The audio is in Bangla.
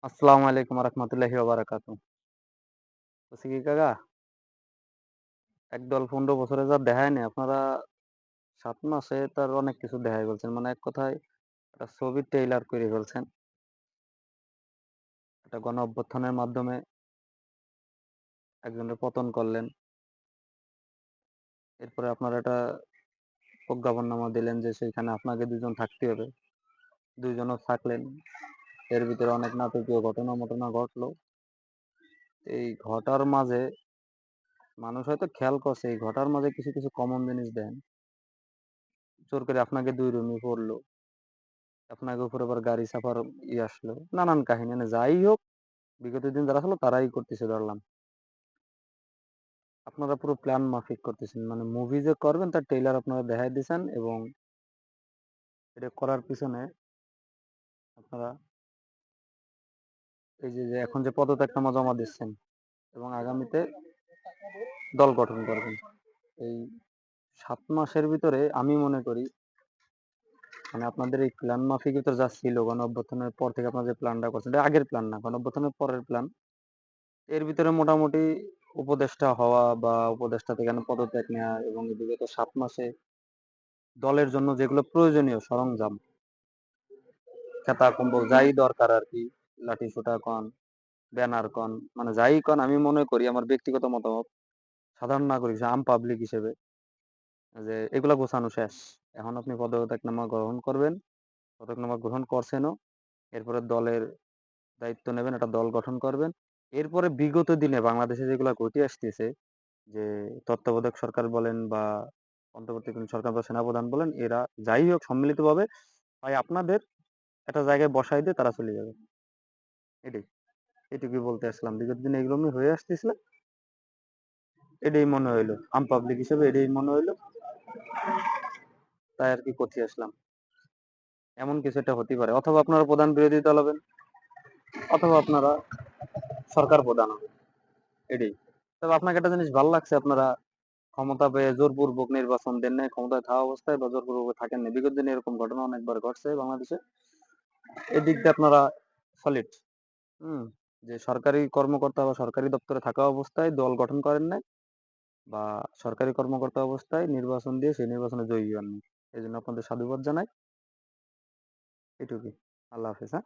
আসসালামু আলাইকুম রহমতুল্লাহি ওবারাকাতু। বলছি কি কাকা, একদল 15 বছরে যা দেখায় নাই আপনারা 7 মাসে তার অনেক কিছু দেখাই ফেলছেন। মানে এক কথায় একটা ছবির ট্রেইলার করে ফেলছেন। একটা গণ অভ্যুত্থানের মাধ্যমে একজনের পতন করলেন। এরপরে আপনারা একটা প্রজ্ঞাপননামা দিলেন যে সেইখানে আপনাকে 2 জন থাকতে হবে। 2 জনও থাকলেন। এর ভিতরে অনেক নাটকীয় ঘটনা-মটনা ঘটলো। এই ঘটার মাঝে মানুষ হয়তো খেয়াল করছে এই ঘটার মাঝে কিছু কমন জিনিস দেন। জোর করে আপনাকে 2 রুমে পড়লো। আপনাকে উপরে আবার গাড়ি চাপার আসলো। নানান কাহিনী। মানে যাই হোক, বিগত দিন যারা ছিল তারাই করতেছে ধরলাম। আপনারা পুরো প্ল্যান মাফিক করতেছেন। মানে মুভি যে করবেন তার ট্রেইলার আপনারা দেখাই দিছেন এবং এটা করার পিছনে আপনারা এই যে এখন যে পদত্যাগনামা জমা দিচ্ছেন এবং আগামীতে দল গঠন করবেন। এই 7 মাসের ভিতরে আমি মনে করি মানে আপনাদের এই প্ল্যান মাফিক ভিতরে যা ছিল গণ অভ্যুত্থানের পর থেকে আপনারা যে প্ল্যানটা করছেন, এটা আগের প্ল্যান না, গণ অভ্যুত্থানের পরের প্ল্যান। এর ভিতরে মোটামুটি উপদেষ্টা হওয়া বা উপদেষ্টা থেকে পদত্যাগ নেওয়া এবং বিগত 7 মাসে দলের জন্য যেগুলো প্রয়োজনীয় সরঞ্জাম, খেতা কম্বল যাই দরকার আর কি, লাঠি সোটা কন, ব্যানার কন, মানে যাই কন, আমি মনে করি আমার ব্যক্তিগত মতামত সাধারণ নাগরিক হিসেবে, আম পাবলিক হিসেবে, যে এগুলা গোছানো শেষ। এখন আপনি পদত্যাগনামা গ্রহণ করবেন, পদত্যাগনামা গ্রহণ করছেনও। এরপরে দলের দায়িত্ব নেবেন, একটা দল গঠন করবেন। এরপরে বিগত দিনে বাংলাদেশে যেগুলা ঘটে আসতেছে, যে তত্ত্বাবধায়ক সরকার বলেন বা অন্তর্বর্তীকালীন সরকার বা সেনাপ্রধান বলেন, এরা যাই হোক সম্মিলিতভাবে ভাই আপনাদের একটা জায়গায় বসাই দিয়ে তারা চলে যাবে। এটাই, এটুকুই বলতে আসলাম। বিগত দিনে এগুলো আমি হয়ে আসতেছিল, এটাই মনে হইলো আম পাবলিক হিসেবে, এটাই মনে হইলো, তাই আর কি করতে আসলাম। এমন কিছু একটা হতে পারে, অথবা আপনারা প্রধান বিরোধী দল হবেন, অথবা আপনারা সরকার প্রধান হবেন, এটাই। তবে আপনাকে একটা জিনিস ভালো লাগছে, আপনারা ক্ষমতা পেয়ে জোরপূর্বক নির্বাচন দেন নাই, ক্ষমতায় থাকা অবস্থায় বা জোরপূর্বক থাকেন নাই। বিগত দিনে এরকম ঘটনা অনেকবার ঘটছে বাংলাদেশে। এদিক দিয়ে আপনারা সলিড। হুম, যে সরকারি কর্মকর্তা বা সরকারি দপ্তরে থাকা অবস্থায় দল গঠন করেন নাই, বা সরকারি কর্মকর্তা অবস্থায় নির্বাচন দিয়ে সেই নির্বাচনে জয়ী হন। এই জন্য আপনাদের সাধুবাদ জানাই। এটুকুই। আল্লাহ হাফেজ। হ্যাঁ।